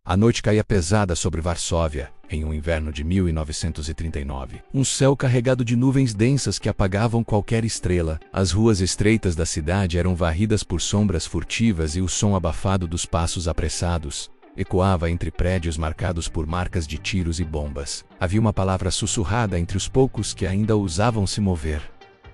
A noite caía pesada sobre Varsóvia, em um inverno de 1939. Um céu carregado de nuvens densas que apagavam qualquer estrela. As ruas estreitas da cidade eram varridas por sombras furtivas e o som abafado dos passos apressados ecoava entre prédios marcados por marcas de tiros e bombas. Havia uma palavra sussurrada entre os poucos que ainda ousavam se mover.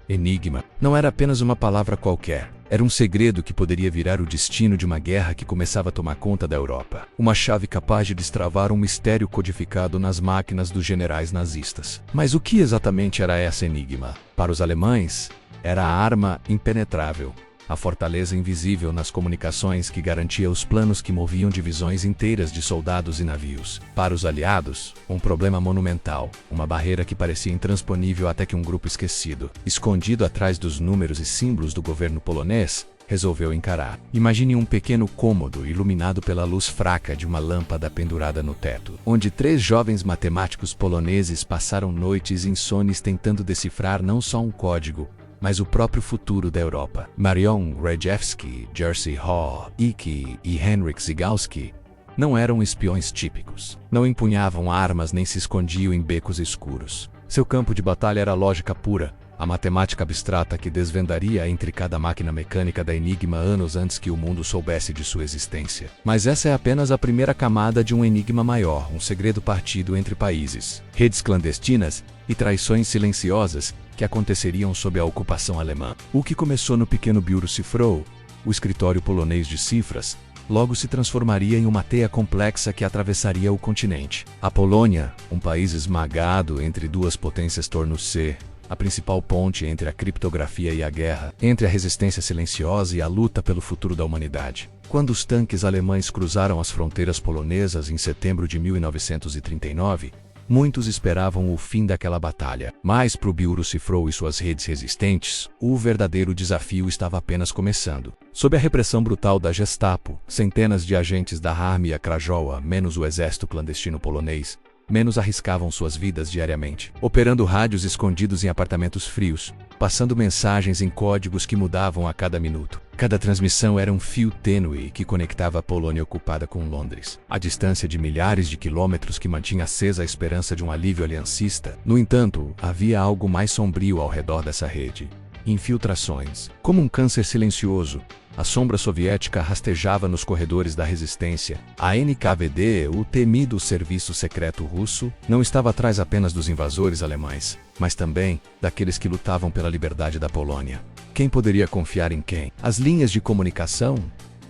Enigma. Não era apenas uma palavra qualquer. Era um segredo que poderia virar o destino de uma guerra que começava a tomar conta da Europa. Uma chave capaz de destravar um mistério codificado nas máquinas dos generais nazistas. Mas o que exatamente era essa enigma? Para os alemães, era a arma impenetrável. A fortaleza invisível nas comunicações que garantia os planos que moviam divisões inteiras de soldados e navios. Para os aliados, um problema monumental, uma barreira que parecia intransponível até que um grupo esquecido, escondido atrás dos números e símbolos do governo polonês, resolveu encarar. Imagine um pequeno cômodo iluminado pela luz fraca de uma lâmpada pendurada no teto, onde 3 jovens matemáticos poloneses passaram noites insones tentando decifrar não só um código, mas o próprio futuro da Europa. Marion Rejewski, Jerzy Hoicki e Henryk Zygalski não eram espiões típicos. Não empunhavam armas nem se escondiam em becos escuros. Seu campo de batalha era a lógica pura, a matemática abstrata que desvendaria a intricada máquina mecânica da Enigma anos antes que o mundo soubesse de sua existência. Mas essa é apenas a primeira camada de um enigma maior, um segredo partido entre países, redes clandestinas e traições silenciosas que aconteceriam sob a ocupação alemã. O que começou no pequeno Biuro Cifrou, o escritório polonês de cifras, logo se transformaria em uma teia complexa que atravessaria o continente. A Polônia, um país esmagado entre duas potências tornou-se a principal ponte entre a criptografia e a guerra, entre a resistência silenciosa e a luta pelo futuro da humanidade. Quando os tanques alemães cruzaram as fronteiras polonesas em setembro de 1939, muitos esperavam o fim daquela batalha. Mas para o Biuro Cifrou e suas redes resistentes, o verdadeiro desafio estava apenas começando. Sob a repressão brutal da Gestapo, centenas de agentes da Armia Krajowa, menos o exército clandestino polonês, menos arriscavam suas vidas diariamente, operando rádios escondidos em apartamentos frios, passando mensagens em códigos que mudavam a cada minuto. Cada transmissão era um fio tênue que conectava a Polônia ocupada com Londres, a distância de milhares de quilômetros que mantinha acesa a esperança de um alívio aliancista. No entanto, havia algo mais sombrio ao redor dessa rede. Infiltrações. Como um câncer silencioso, a sombra soviética rastejava nos corredores da resistência. A NKVD, o temido serviço secreto russo, não estava atrás apenas dos invasores alemães, mas também daqueles que lutavam pela liberdade da Polônia. Quem poderia confiar em quem? As linhas de comunicação,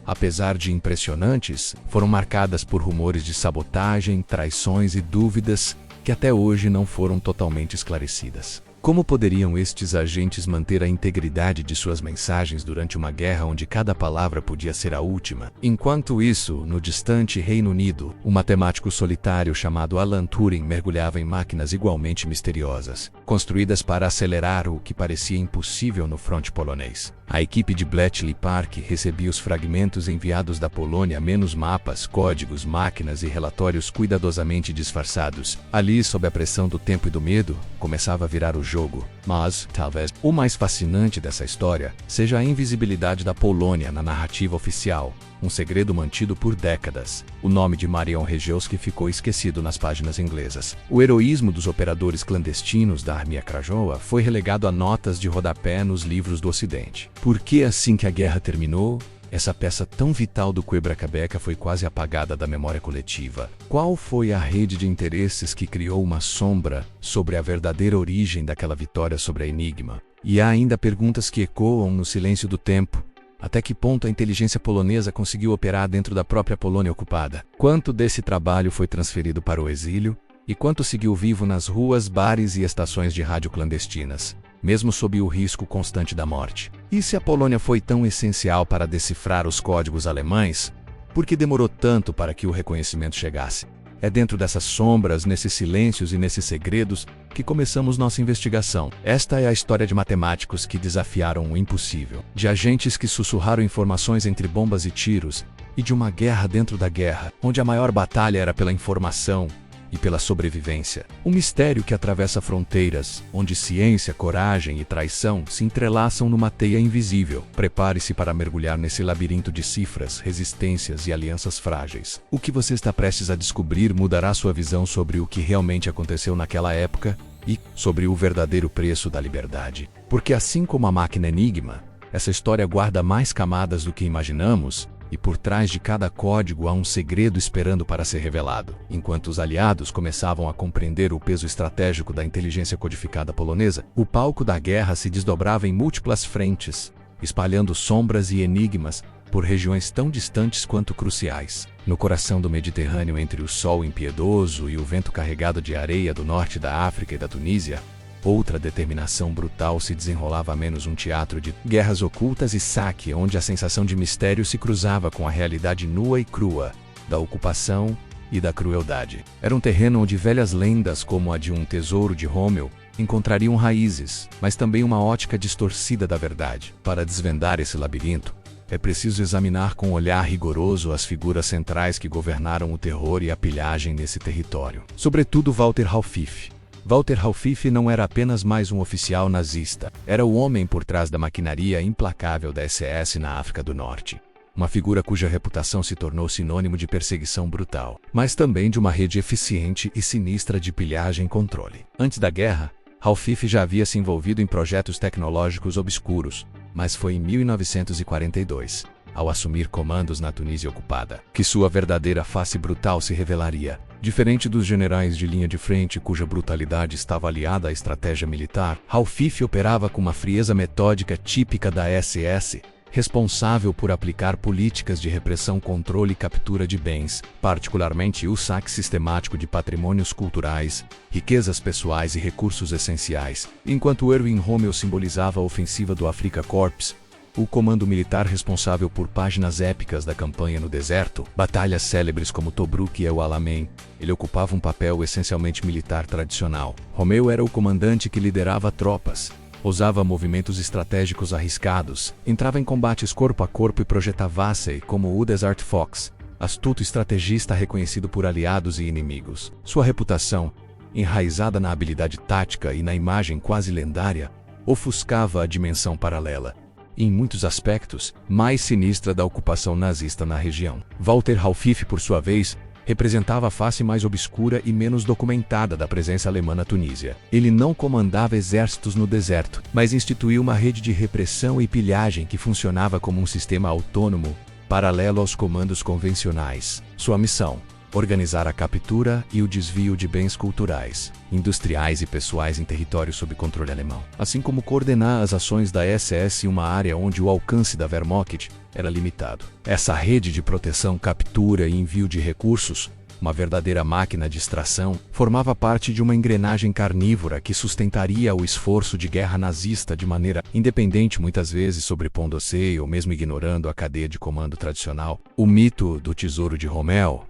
apesar de impressionantes, foram marcadas por rumores de sabotagem, traições e dúvidas que até hoje não foram totalmente esclarecidas. Como poderiam estes agentes manter a integridade de suas mensagens durante uma guerra onde cada palavra podia ser a última? Enquanto isso, no distante Reino Unido, um matemático solitário chamado Alan Turing mergulhava em máquinas igualmente misteriosas, construídas para acelerar o que parecia impossível no fronte polonês. A equipe de Bletchley Park recebia os fragmentos enviados da Polônia, menos mapas, códigos, máquinas e relatórios cuidadosamente disfarçados. Ali, sob a pressão do tempo e do medo, começava a virar o jogo. Mas, talvez, o mais fascinante dessa história seja a invisibilidade da Polônia na narrativa oficial, um segredo mantido por décadas. O nome de Marion Rejewski ficou esquecido nas páginas inglesas. O heroísmo dos operadores clandestinos da Armia Krajowa foi relegado a notas de rodapé nos livros do Ocidente. Por que assim que a guerra terminou, essa peça tão vital do Quebra-cabeça foi quase apagada da memória coletiva? Qual foi a rede de interesses que criou uma sombra sobre a verdadeira origem daquela vitória sobre a Enigma? E há ainda perguntas que ecoam no silêncio do tempo. Até que ponto a inteligência polonesa conseguiu operar dentro da própria Polônia ocupada? Quanto desse trabalho foi transferido para o exílio? E quanto seguiu vivo nas ruas, bares e estações de rádio clandestinas, mesmo sob o risco constante da morte? E se a Polônia foi tão essencial para decifrar os códigos alemães, por que demorou tanto para que o reconhecimento chegasse? É dentro dessas sombras, nesses silêncios e nesses segredos que começamos nossa investigação. Esta é a história de matemáticos que desafiaram o impossível, de agentes que sussurraram informações entre bombas e tiros, e de uma guerra dentro da guerra, onde a maior batalha era pela informação e pela sobrevivência. Um mistério que atravessa fronteiras, onde ciência, coragem e traição se entrelaçam numa teia invisível. Prepare-se para mergulhar nesse labirinto de cifras, resistências e alianças frágeis. O que você está prestes a descobrir mudará sua visão sobre o que realmente aconteceu naquela época e sobre o verdadeiro preço da liberdade. Porque assim como a máquina Enigma, essa história guarda mais camadas do que imaginamos, e por trás de cada código há um segredo esperando para ser revelado. Enquanto os aliados começavam a compreender o peso estratégico da inteligência codificada polonesa, o palco da guerra se desdobrava em múltiplas frentes, espalhando sombras e enigmas por regiões tão distantes quanto cruciais. No coração do Mediterrâneo, entre o sol impiedoso e o vento carregado de areia do norte da África e da Tunísia, outra determinação brutal se desenrolava a menos um teatro de guerras ocultas e saque, onde a sensação de mistério se cruzava com a realidade nua e crua da ocupação e da crueldade. Era um terreno onde velhas lendas, como a de um tesouro de Rommel, encontrariam raízes, mas também uma ótica distorcida da verdade. Para desvendar esse labirinto, é preciso examinar com um olhar rigoroso as figuras centrais que governaram o terror e a pilhagem nesse território. Sobretudo Walter Raufif. Walter Raufif não era apenas mais um oficial nazista, era o homem por trás da maquinaria implacável da SS na África do Norte. Uma figura cuja reputação se tornou sinônimo de perseguição brutal, mas também de uma rede eficiente e sinistra de pilhagem e controle. Antes da guerra, Raufif já havia se envolvido em projetos tecnológicos obscuros, mas foi em 1942, ao assumir comandos na Tunísia ocupada, que sua verdadeira face brutal se revelaria. Diferente dos generais de linha de frente cuja brutalidade estava aliada à estratégia militar, Raufif operava com uma frieza metódica típica da SS, responsável por aplicar políticas de repressão, controle e captura de bens, particularmente o saque sistemático de patrimônios culturais, riquezas pessoais e recursos essenciais. Enquanto Erwin Rommel simbolizava a ofensiva do Afrika Korps, o comando militar responsável por páginas épicas da campanha no deserto, batalhas célebres como Tobruk e El Alamein, ele ocupava um papel essencialmente militar tradicional. Rommel era o comandante que liderava tropas, ousava movimentos estratégicos arriscados, entrava em combates corpo a corpo e projetava-se como o Desert Fox, astuto estrategista reconhecido por aliados e inimigos. Sua reputação, enraizada na habilidade tática e na imagem quase lendária, ofuscava a dimensão paralela, em muitos aspectos, mais sinistra da ocupação nazista na região. Walter Raufif, por sua vez, representava a face mais obscura e menos documentada da presença alemã na Tunísia. Ele não comandava exércitos no deserto, mas instituiu uma rede de repressão e pilhagem que funcionava como um sistema autônomo, paralelo aos comandos convencionais. Sua missão: organizar a captura e o desvio de bens culturais, industriais e pessoais em território sob controle alemão, assim como coordenar as ações da SS em uma área onde o alcance da Wehrmacht era limitado. Essa rede de proteção, captura e envio de recursos, uma verdadeira máquina de extração, formava parte de uma engrenagem carnívora que sustentaria o esforço de guerra nazista de maneira independente, muitas vezes sobrepondo-se ou mesmo ignorando a cadeia de comando tradicional. O mito do tesouro de Rommel,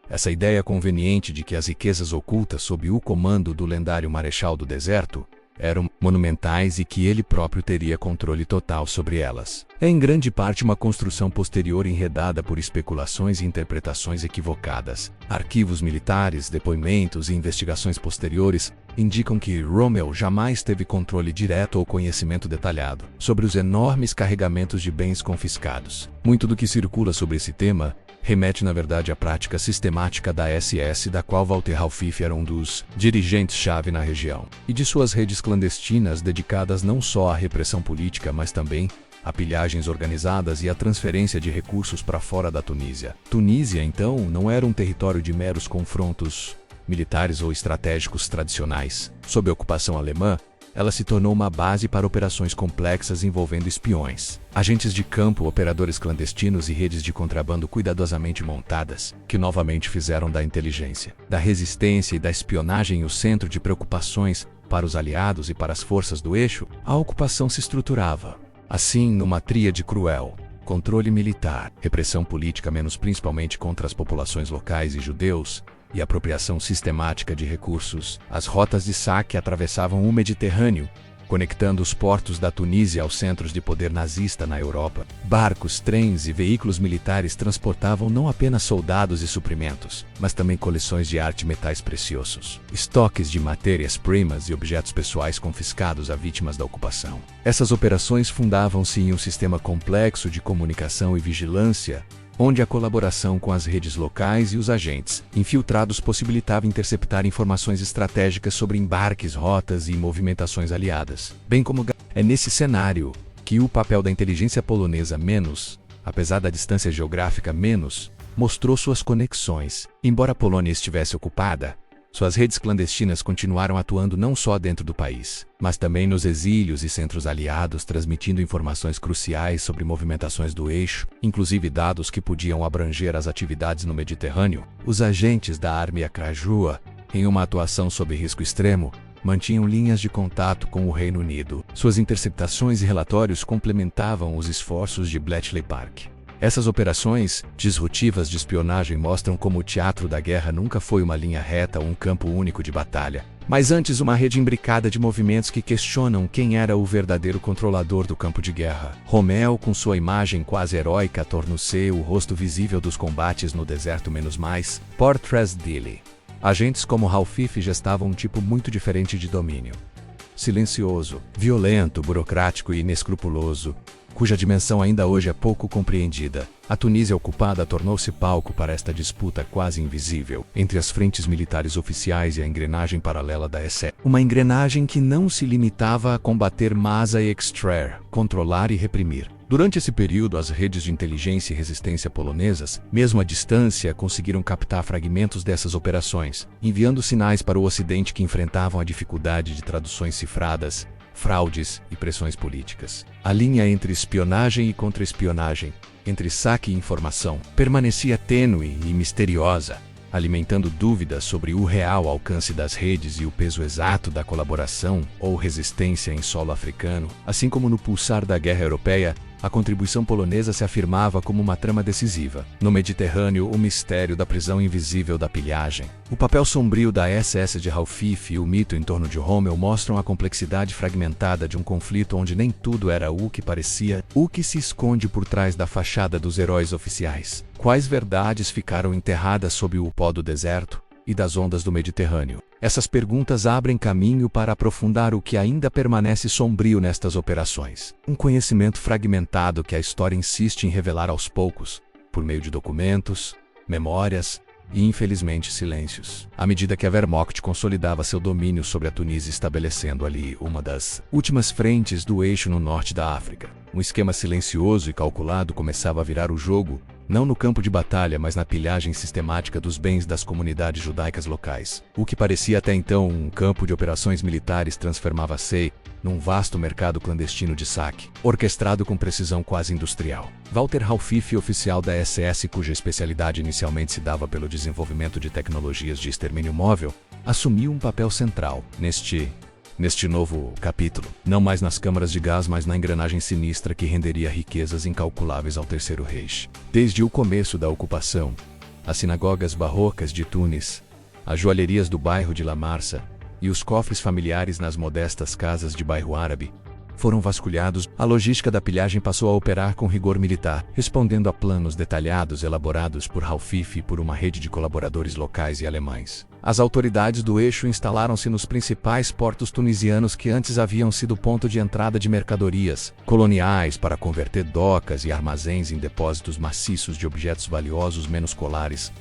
essa ideia conveniente de que as riquezas ocultas sob o comando do lendário Marechal do Deserto eram monumentais e que ele próprio teria controle total sobre elas, é em grande parte uma construção posterior enredada por especulações e interpretações equivocadas. Arquivos militares, depoimentos e investigações posteriores indicam que Rommel jamais teve controle direto ou conhecimento detalhado sobre os enormes carregamentos de bens confiscados. Muito do que circula sobre esse tema remete na verdade à prática sistemática da SS, da qual Walter Raufif era um dos dirigentes-chave na região, e de suas redes clandestinas dedicadas não só à repressão política, mas também a pilhagens organizadas e a transferência de recursos para fora da Tunísia. Tunísia, então, não era um território de meros confrontos militares ou estratégicos tradicionais. Sob a ocupação alemã, ela se tornou uma base para operações complexas envolvendo espiões, agentes de campo, operadores clandestinos e redes de contrabando cuidadosamente montadas, que novamente fizeram da inteligência, da resistência e da espionagem o centro de preocupações para os aliados e para as forças do eixo. A ocupação se estruturava, assim, numa tríade cruel: controle militar, repressão política, menos principalmente contra as populações locais e judeus, e apropriação sistemática de recursos. As rotas de saque atravessavam o Mediterrâneo, conectando os portos da Tunísia aos centros de poder nazista na Europa. Barcos, trens e veículos militares transportavam não apenas soldados e suprimentos, mas também coleções de arte e metais preciosos, estoques de matérias-primas e objetos pessoais confiscados a vítimas da ocupação. Essas operações fundavam-se em um sistema complexo de comunicação e vigilância, onde a colaboração com as redes locais e os agentes infiltrados possibilitava interceptar informações estratégicas sobre embarques, rotas e movimentações aliadas, bem como... É nesse cenário que o papel da inteligência polonesa apesar da distância geográfica mostrou suas conexões. Embora a Polônia estivesse ocupada, suas redes clandestinas continuaram atuando não só dentro do país, mas também nos exílios e centros aliados, transmitindo informações cruciais sobre movimentações do eixo, inclusive dados que podiam abranger as atividades no Mediterrâneo. Os agentes da Armia Krajowa, em uma atuação sob risco extremo, mantinham linhas de contato com o Reino Unido. Suas interceptações e relatórios complementavam os esforços de Bletchley Park. Essas operações disruptivas de espionagem mostram como o teatro da guerra nunca foi uma linha reta ou um campo único de batalha, mas antes uma rede imbricada de movimentos que questionam quem era o verdadeiro controlador do campo de guerra. Rommel, com sua imagem quase heróica, tornou-se o rosto visível dos combates no deserto mais. Portres dele. Agentes como Ralph gestavam um tipo muito diferente de domínio. Silencioso, violento, burocrático e inescrupuloso, cuja dimensão ainda hoje é pouco compreendida. A Tunísia ocupada tornou-se palco para esta disputa quase invisível entre as frentes militares oficiais e a engrenagem paralela da SS. Uma engrenagem que não se limitava a combater, mas a extrair, controlar e reprimir. Durante esse período, as redes de inteligência e resistência polonesas, mesmo à distância, conseguiram captar fragmentos dessas operações, enviando sinais para o Ocidente que enfrentavam a dificuldade de traduções cifradas, fraudes e pressões políticas. A linha entre espionagem e contra-espionagem, entre saque e informação, permanecia tênue e misteriosa, alimentando dúvidas sobre o real alcance das redes e o peso exato da colaboração ou resistência em solo africano. Assim como no pulsar da guerra europeia, a contribuição polonesa se afirmava como uma trama decisiva. No Mediterrâneo, o mistério da prisão invisível da pilhagem, o papel sombrio da SS de Ralph e o mito em torno de Rommel mostram a complexidade fragmentada de um conflito onde nem tudo era o que parecia, o que se esconde por trás da fachada dos heróis oficiais. Quais verdades ficaram enterradas sob o pó do deserto e das ondas do Mediterrâneo? Essas perguntas abrem caminho para aprofundar o que ainda permanece sombrio nestas operações. Um conhecimento fragmentado que a história insiste em revelar aos poucos, por meio de documentos, memórias e, infelizmente, silêncios. À medida que a Wehrmacht consolidava seu domínio sobre a Tunísia, estabelecendo ali uma das últimas frentes do eixo no norte da África, um esquema silencioso e calculado começava a virar o jogo, não no campo de batalha, mas na pilhagem sistemática dos bens das comunidades judaicas locais. O que parecia até então um campo de operações militares transformava-se num vasto mercado clandestino de saque, orquestrado com precisão quase industrial. Walter Rauff, oficial da SS cuja especialidade inicialmente se dava pelo desenvolvimento de tecnologias de extermínio móvel, assumiu um papel central neste novo capítulo, não mais nas câmaras de gás, mas na engrenagem sinistra que renderia riquezas incalculáveis ao Terceiro Reich. Desde o começo da ocupação, as sinagogas barrocas de Tunis, as joalherias do bairro de La Marsa e os cofres familiares nas modestas casas de bairro árabe foram vasculhados. A logística da pilhagem passou a operar com rigor militar, respondendo a planos detalhados elaborados por Ralph e por uma rede de colaboradores locais e alemães. As autoridades do eixo instalaram-se nos principais portos tunisianos que antes haviam sido ponto de entrada de mercadorias coloniais para converter docas e armazéns em depósitos maciços de objetos valiosos menos colares.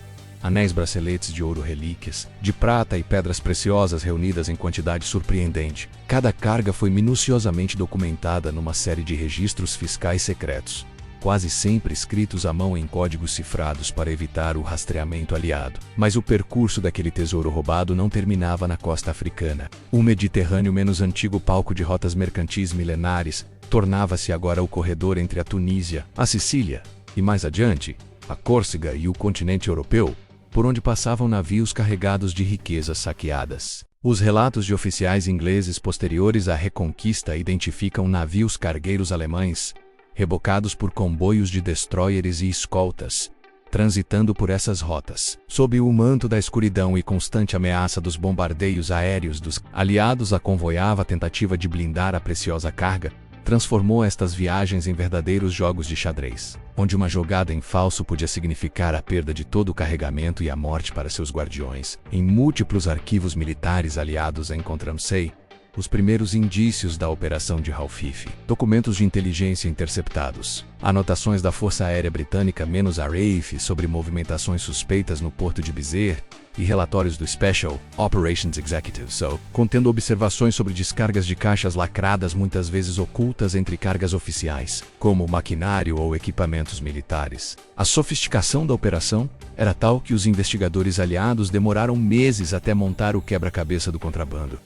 Anéis, braceletes de ouro, relíquias de prata e pedras preciosas reunidas em quantidade surpreendente. Cada carga foi minuciosamente documentada numa série de registros fiscais secretos, quase sempre escritos à mão em códigos cifrados para evitar o rastreamento aliado. Mas o percurso daquele tesouro roubado não terminava na costa africana. O Mediterrâneo, menos antigo palco de rotas mercantis milenares, tornava-se agora o corredor entre a Tunísia, a Sicília e, mais adiante, a Córcega e o continente europeu, por onde passavam navios carregados de riquezas saqueadas. Os relatos de oficiais ingleses posteriores à Reconquista identificam navios cargueiros alemães, rebocados por comboios de destroyers e escoltas, transitando por essas rotas. Sob o manto da escuridão e constante ameaça dos bombardeios aéreos dos aliados, a convoiava tentativa de blindar a preciosa carga, transformou estas viagens em verdadeiros jogos de xadrez, onde uma jogada em falso podia significar a perda de todo o carregamento e a morte para seus guardiões. Em múltiplos arquivos militares aliados encontramos-se os primeiros indícios da operação de Raufife, documentos de inteligência interceptados, anotações da Força Aérea Britânica menos a RAF sobre movimentações suspeitas no porto de Bizerte e relatórios do Special Operations Executive contendo observações sobre descargas de caixas lacradas muitas vezes ocultas entre cargas oficiais, como maquinário ou equipamentos militares. A sofisticação da operação era tal que os investigadores aliados demoraram meses até montar o quebra-cabeça do contrabando.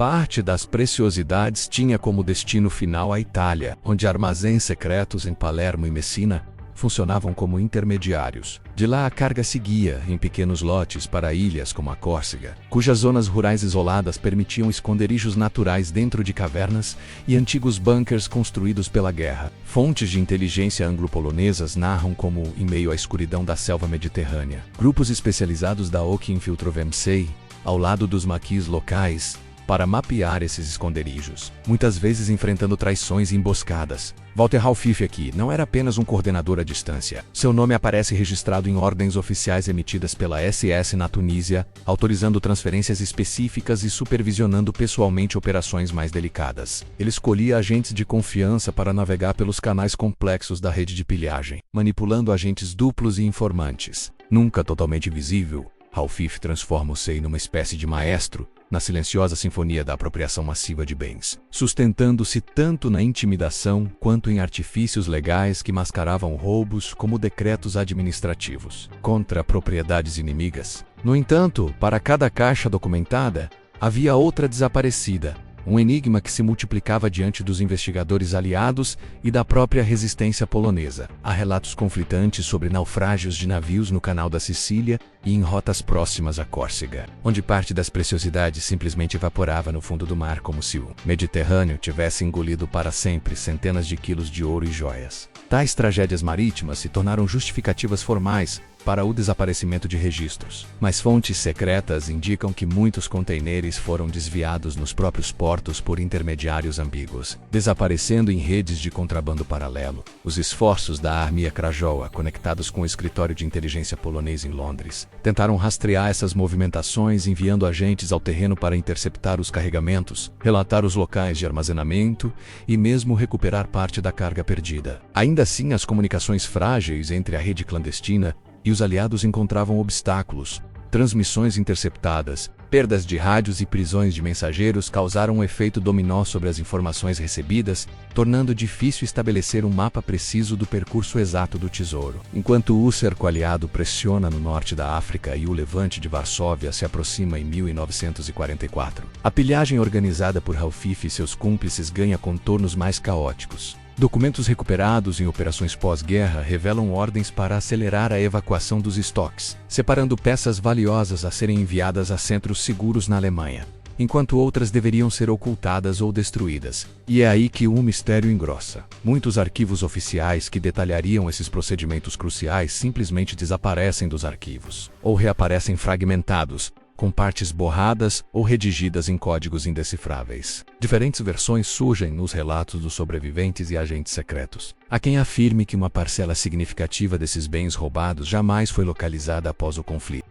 Parte das preciosidades tinha como destino final a Itália, onde armazéns secretos em Palermo e Messina funcionavam como intermediários. De lá a carga seguia, em pequenos lotes, para ilhas como a Córcega, cujas zonas rurais isoladas permitiam esconderijos naturais dentro de cavernas e antigos bunkers construídos pela guerra. Fontes de inteligência anglo-polonesas narram como, em meio à escuridão da selva mediterrânea, grupos especializados da OKI infiltrovam-se ao lado dos maquis locais para mapear esses esconderijos, muitas vezes enfrentando traições e emboscadas. Walter Raufife aqui não era apenas um coordenador à distância. Seu nome aparece registrado em ordens oficiais emitidas pela SS na Tunísia, autorizando transferências específicas e supervisionando pessoalmente operações mais delicadas. Ele escolhia agentes de confiança para navegar pelos canais complexos da rede de pilhagem, manipulando agentes duplos e informantes. Nunca totalmente visível, Raufife transforma-se numa espécie de maestro na silenciosa sinfonia da apropriação massiva de bens, sustentando-se tanto na intimidação quanto em artifícios legais que mascaravam roubos como decretos administrativos contra propriedades inimigas. No entanto, para cada caixa documentada, havia outra desaparecida, um enigma que se multiplicava diante dos investigadores aliados e da própria resistência polonesa. Há relatos conflitantes sobre naufrágios de navios no Canal da Sicília e em rotas próximas à Córcega, onde parte das preciosidades simplesmente evaporava no fundo do mar como se o Mediterrâneo tivesse engolido para sempre centenas de quilos de ouro e joias. Tais tragédias marítimas se tornaram justificativas formais para o desaparecimento de registros, mas fontes secretas indicam que muitos contêineres foram desviados nos próprios portos por intermediários ambíguos, desaparecendo em redes de contrabando paralelo. Os esforços da Armia Krajowa, conectados com o escritório de inteligência polonês em Londres, tentaram rastrear essas movimentações enviando agentes ao terreno para interceptar os carregamentos, relatar os locais de armazenamento e mesmo recuperar parte da carga perdida. Ainda assim, as comunicações frágeis entre a rede clandestina e os aliados encontravam obstáculos. Transmissões interceptadas, perdas de rádios e prisões de mensageiros causaram um efeito dominó sobre as informações recebidas, tornando difícil estabelecer um mapa preciso do percurso exato do tesouro. Enquanto o cerco aliado pressiona no norte da África e o levante de Varsóvia se aproxima em 1944, a pilhagem organizada por Raufife e seus cúmplices ganha contornos mais caóticos. Documentos recuperados em operações pós-guerra revelam ordens para acelerar a evacuação dos estoques, separando peças valiosas a serem enviadas a centros seguros na Alemanha, enquanto outras deveriam ser ocultadas ou destruídas. E é aí que o mistério engrossa. Muitos arquivos oficiais que detalhariam esses procedimentos cruciais simplesmente desaparecem dos arquivos, ou reaparecem fragmentados, com partes borradas ou redigidas em códigos indecifráveis. Diferentes versões surgem nos relatos dos sobreviventes e agentes secretos. Há quem afirme que uma parcela significativa desses bens roubados jamais foi localizada após o conflito.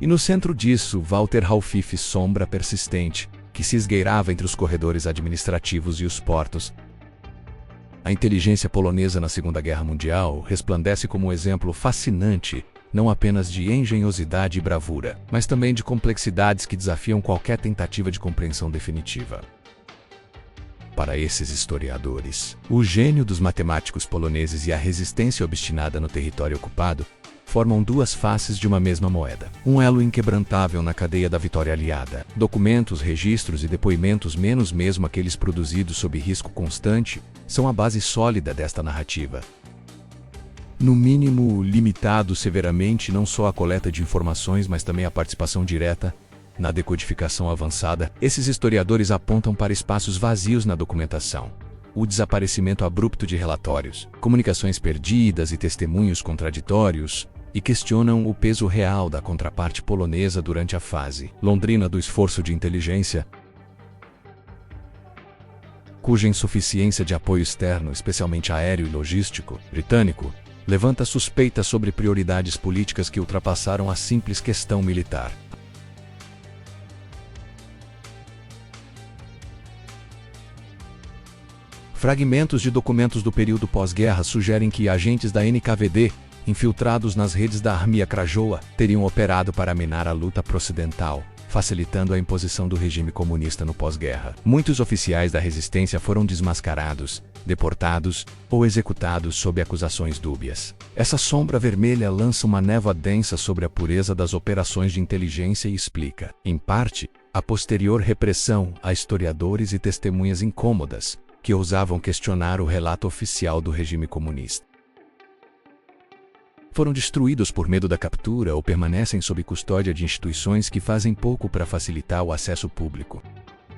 E no centro disso, Walter Raufife, sombra persistente, que se esgueirava entre os corredores administrativos e os portos. A inteligência polonesa na Segunda Guerra Mundial resplandece como um exemplo fascinante não apenas de engenhosidade e bravura, mas também de complexidades que desafiam qualquer tentativa de compreensão definitiva. Para esses historiadores, o gênio dos matemáticos poloneses e a resistência obstinada no território ocupado formam duas faces de uma mesma moeda. Um elo inquebrantável na cadeia da vitória aliada. Documentos, registros e depoimentos, menos mesmo aqueles produzidos sob risco constante, são a base sólida desta narrativa. No mínimo, limitado severamente não só a coleta de informações, mas também a participação direta Na decodificação avançada, esses historiadores apontam para espaços vazios na documentação. O desaparecimento abrupto de relatórios, comunicações perdidas e testemunhos contraditórios, e questionam o peso real da contraparte polonesa durante a fase londrina do esforço de inteligência, cuja insuficiência de apoio externo, especialmente aéreo e logístico, britânico, levanta suspeitas sobre prioridades políticas que ultrapassaram a simples questão militar. Fragmentos de documentos do período pós-guerra sugerem que agentes da NKVD, infiltrados nas redes da Armia Krajowa, teriam operado para minar a luta pró-ocidental, facilitando a imposição do regime comunista no pós-guerra. Muitos oficiais da resistência foram desmascarados, deportados ou executados sob acusações dúbias. Essa sombra vermelha lança uma névoa densa sobre a pureza das operações de inteligência e explica, em parte, a posterior repressão a historiadores e testemunhas incômodas, que ousavam questionar o relato oficial do regime comunista. Foram destruídos por medo da captura ou permanecem sob custódia de instituições que fazem pouco para facilitar o acesso público.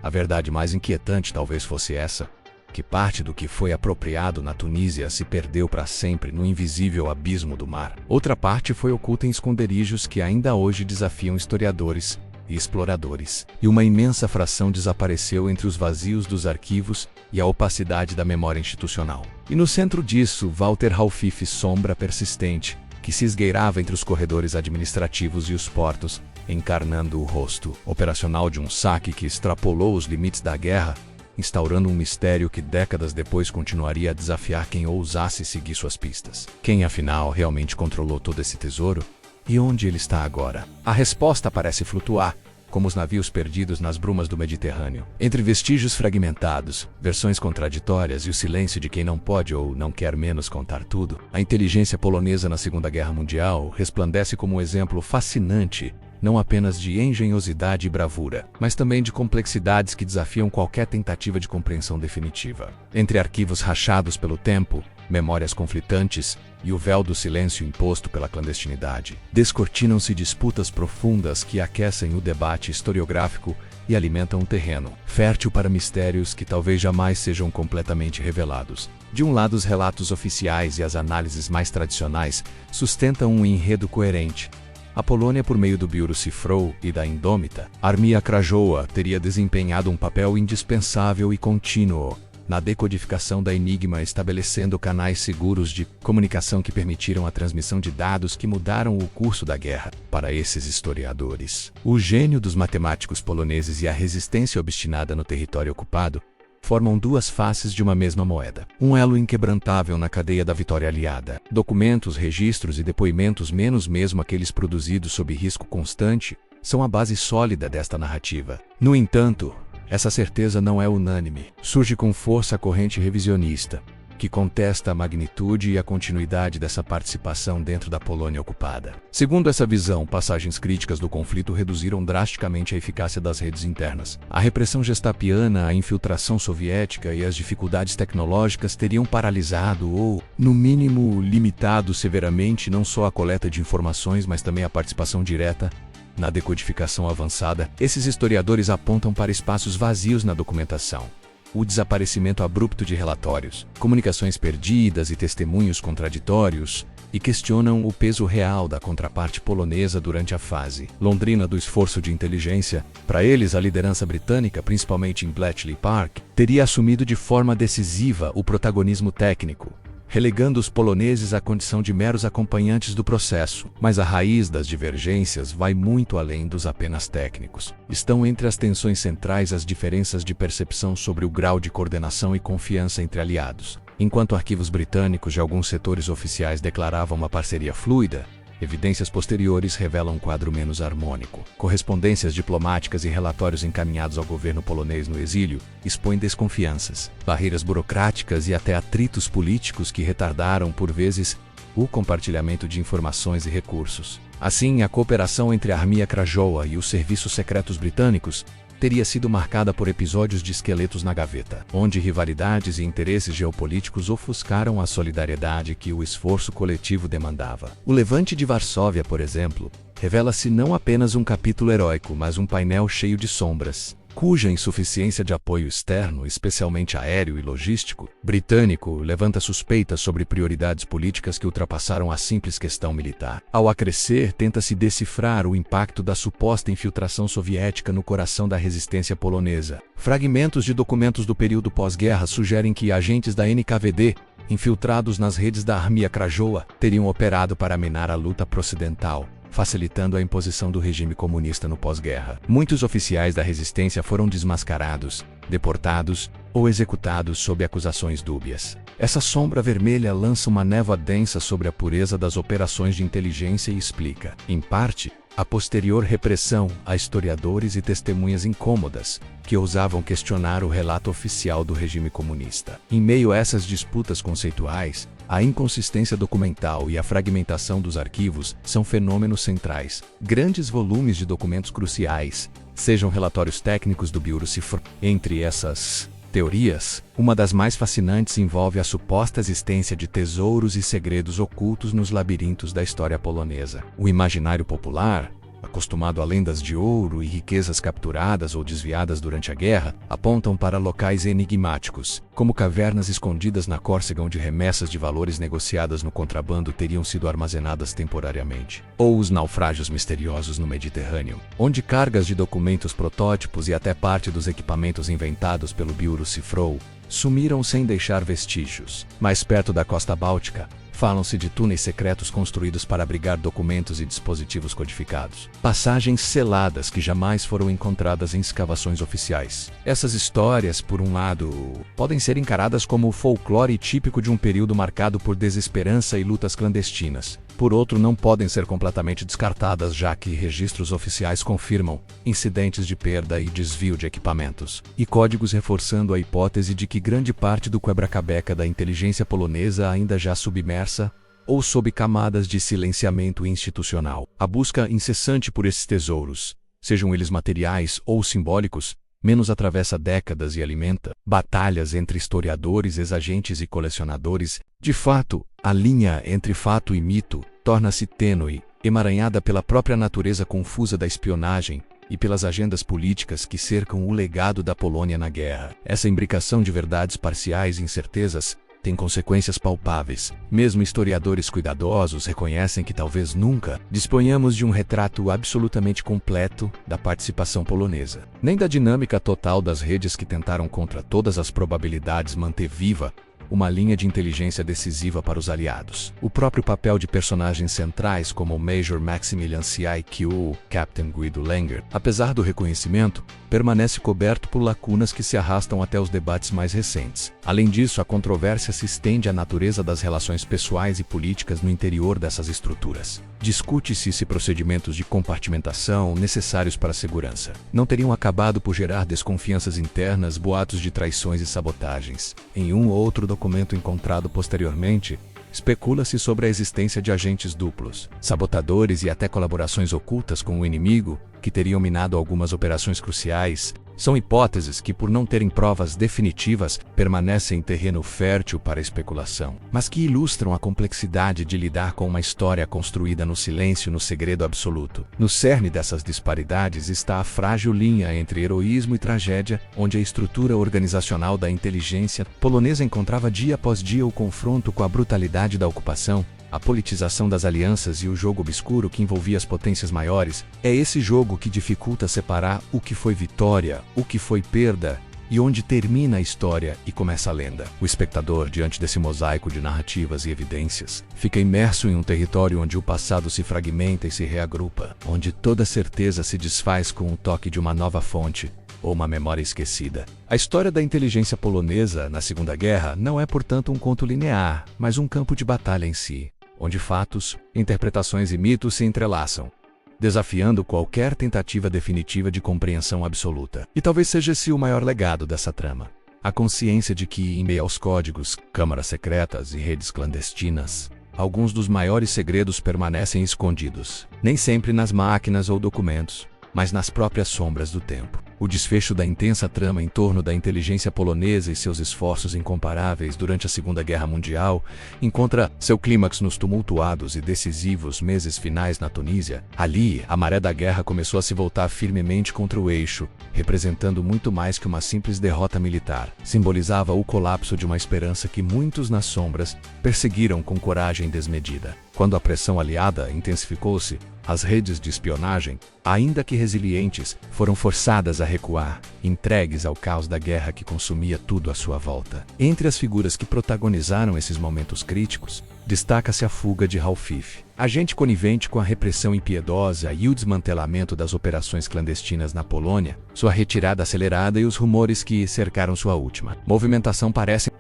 A verdade mais inquietante talvez fosse essa, que parte do que foi apropriado na Tunísia se perdeu para sempre no invisível abismo do mar. Outra parte foi oculta em esconderijos que ainda hoje desafiam historiadores e exploradores, e uma imensa fração desapareceu entre os vazios dos arquivos e a opacidade da memória institucional. E no centro disso, Walter Halfiffe, sombra persistente, que se esgueirava entre os corredores administrativos e os portos, encarnando o rosto operacional de um saque que extrapolou os limites da guerra, instaurando um mistério que décadas depois continuaria a desafiar quem ousasse seguir suas pistas. Quem, afinal, realmente controlou todo esse tesouro? E onde ele está agora? A resposta parece flutuar, como os navios perdidos nas brumas do Mediterrâneo. Entre vestígios fragmentados, versões contraditórias e o silêncio de quem não pode ou não quer menos contar tudo, a inteligência polonesa na Segunda Guerra Mundial resplandece como um exemplo fascinante, não apenas de engenhosidade e bravura, mas também de complexidades que desafiam qualquer tentativa de compreensão definitiva. Entre arquivos rachados pelo tempo, memórias conflitantes e o véu do silêncio imposto pela clandestinidade, descortinam-se disputas profundas que aquecem o debate historiográfico e alimentam um terreno fértil para mistérios que talvez jamais sejam completamente revelados. De um lado, os relatos oficiais e as análises mais tradicionais sustentam um enredo coerente. A Polônia, por meio do Biuro Cifrou e da indômita Armia Krajowa, teria desempenhado um papel indispensável e contínuo na decodificação da Enigma, estabelecendo canais seguros de comunicação que permitiram a transmissão de dados que mudaram o curso da guerra. Para esses historiadores, o gênio dos matemáticos poloneses e a resistência obstinada no território ocupado formam duas faces de uma mesma moeda. Um elo inquebrantável na cadeia da vitória aliada. Documentos, registros e depoimentos, menos mesmo aqueles produzidos sob risco constante, são a base sólida desta narrativa. No entanto, essa certeza não é unânime. Surge com força a corrente revisionista, que contesta a magnitude e a continuidade dessa participação dentro da Polônia ocupada. Segundo essa visão, passagens críticas do conflito reduziram drasticamente a eficácia das redes internas. A repressão gestapiana, a infiltração soviética e as dificuldades tecnológicas teriam paralisado ou, no mínimo, limitado severamente não só a coleta de informações, mas também a participação direta na decodificação avançada. Esses historiadores apontam para espaços vazios na documentação. O desaparecimento abrupto de relatórios, comunicações perdidas e testemunhos contraditórios, e questionam o peso real da contraparte polonesa durante a fase londrina do esforço de inteligência. Para eles, a liderança britânica, principalmente em Bletchley Park, teria assumido de forma decisiva o protagonismo técnico, relegando os poloneses à condição de meros acompanhantes do processo. Mas a raiz das divergências vai muito além dos apenas técnicos. Estão entre as tensões centrais as diferenças de percepção sobre o grau de coordenação e confiança entre aliados. Enquanto arquivos britânicos de alguns setores oficiais declaravam uma parceria fluida, evidências posteriores revelam um quadro menos harmônico. Correspondências diplomáticas e relatórios encaminhados ao governo polonês no exílio expõem desconfianças, barreiras burocráticas e até atritos políticos que retardaram, por vezes, o compartilhamento de informações e recursos. Assim, a cooperação entre a Armia Krajowa e os serviços secretos britânicos teria sido marcada por episódios de esqueletos na gaveta, onde rivalidades e interesses geopolíticos ofuscaram a solidariedade que o esforço coletivo demandava. O Levante de Varsóvia, por exemplo, revela-se não apenas um capítulo heróico, mas um painel cheio de sombras, cuja insuficiência de apoio externo, especialmente aéreo e logístico, britânico, levanta suspeitas sobre prioridades políticas que ultrapassaram a simples questão militar. Ao acrescer, tenta-se decifrar o impacto da suposta infiltração soviética no coração da resistência polonesa. Fragmentos de documentos do período pós-guerra sugerem que agentes da NKVD, infiltrados nas redes da Armia Krajowa, teriam operado para minar a luta pró-ocidental, facilitando a imposição do regime comunista no pós-guerra. Muitos oficiais da resistência foram desmascarados, deportados ou executados sob acusações dúbias. Essa sombra vermelha lança uma névoa densa sobre a pureza das operações de inteligência e explica, em parte, a posterior repressão a historiadores e testemunhas incômodas que ousavam questionar o relato oficial do regime comunista. Em meio a essas disputas conceituais, a inconsistência documental e a fragmentação dos arquivos são fenômenos centrais. Grandes volumes de documentos cruciais, sejam relatórios técnicos do Bureau Cifr. Entre essas teorias, uma das mais fascinantes envolve a suposta existência de tesouros e segredos ocultos nos labirintos da história polonesa. O imaginário popular, acostumado a lendas de ouro e riquezas capturadas ou desviadas durante a guerra, apontam para locais enigmáticos, como cavernas escondidas na Córcega onde remessas de valores negociadas no contrabando teriam sido armazenadas temporariamente, ou os naufrágios misteriosos no Mediterrâneo, onde cargas de documentos protótipos e até parte dos equipamentos inventados pelo Bureau Cifrou sumiram sem deixar vestígios. Mais perto da costa báltica, falam-se de túneis secretos construídos para abrigar documentos e dispositivos codificados. Passagens seladas que jamais foram encontradas em escavações oficiais. Essas histórias, por um lado, podem ser encaradas como o folclore típico de um período marcado por desesperança e lutas clandestinas. Por outro, não podem ser completamente descartadas, já que registros oficiais confirmam incidentes de perda e desvio de equipamentos, e códigos reforçando a hipótese de que grande parte do quebra-cabeça da inteligência polonesa ainda já submersa ou sob camadas de silenciamento institucional. A busca incessante por esses tesouros, sejam eles materiais ou simbólicos, menos atravessa décadas e alimenta batalhas entre historiadores, ex-agentes e colecionadores. De fato, a linha entre fato e mito torna-se tênue, emaranhada pela própria natureza confusa da espionagem e pelas agendas políticas que cercam o legado da Polônia na guerra. Essa imbricação de verdades parciais e incertezas tem consequências palpáveis. Mesmo historiadores cuidadosos reconhecem que talvez nunca disponhamos de um retrato absolutamente completo da participação polonesa, nem da dinâmica total das redes que tentaram contra todas as probabilidades manter viva uma linha de inteligência decisiva para os aliados. O próprio papel de personagens centrais como o Major Maximilian C.I.Q. ou Captain Guido Langer, apesar do reconhecimento, permanece coberto por lacunas que se arrastam até os debates mais recentes. Além disso, a controvérsia se estende à natureza das relações pessoais e políticas no interior dessas estruturas. Discute-se se procedimentos de compartimentação necessários para a segurança não teriam acabado por gerar desconfianças internas, boatos de traições e sabotagens. Em um ou outro documento encontrado posteriormente, especula-se sobre a existência de agentes duplos, sabotadores e até colaborações ocultas com o inimigo, que teriam minado algumas operações cruciais. São hipóteses que, por não terem provas definitivas, permanecem em terreno fértil para especulação, mas que ilustram a complexidade de lidar com uma história construída no silêncio e no segredo absoluto. No cerne dessas disparidades está a frágil linha entre heroísmo e tragédia, onde a estrutura organizacional da inteligência polonesa encontrava dia após dia o confronto com a brutalidade da ocupação, a politização das alianças e o jogo obscuro que envolvia as potências maiores. É esse jogo que dificulta separar o que foi vitória, o que foi perda e onde termina a história e começa a lenda. O espectador, diante desse mosaico de narrativas e evidências, fica imerso em um território onde o passado se fragmenta e se reagrupa, onde toda certeza se desfaz com o toque de uma nova fonte ou uma memória esquecida. A história da inteligência polonesa na Segunda Guerra não é, portanto, um conto linear, mas um campo de batalha em si, onde fatos, interpretações e mitos se entrelaçam, desafiando qualquer tentativa definitiva de compreensão absoluta. E talvez seja esse o maior legado dessa trama. A consciência de que, em meio aos códigos, câmaras secretas e redes clandestinas, alguns dos maiores segredos permanecem escondidos, nem sempre nas máquinas ou documentos, mas nas próprias sombras do tempo. O desfecho da intensa trama em torno da inteligência polonesa e seus esforços incomparáveis durante a Segunda Guerra Mundial encontra seu clímax nos tumultuados e decisivos meses finais na Tunísia. Ali, a maré da guerra começou a se voltar firmemente contra o eixo, representando muito mais que uma simples derrota militar. Simbolizava o colapso de uma esperança que muitos nas sombras perseguiram com coragem desmedida. Quando a pressão aliada intensificou-se, as redes de espionagem, ainda que resilientes, foram forçadas a recuar, entregues ao caos da guerra que consumia tudo à sua volta. Entre as figuras que protagonizaram esses momentos críticos, destaca-se a fuga de Raufif, agente conivente com a repressão impiedosa e o desmantelamento das operações clandestinas na Polônia, sua retirada acelerada e os rumores que cercaram sua última movimentação parecem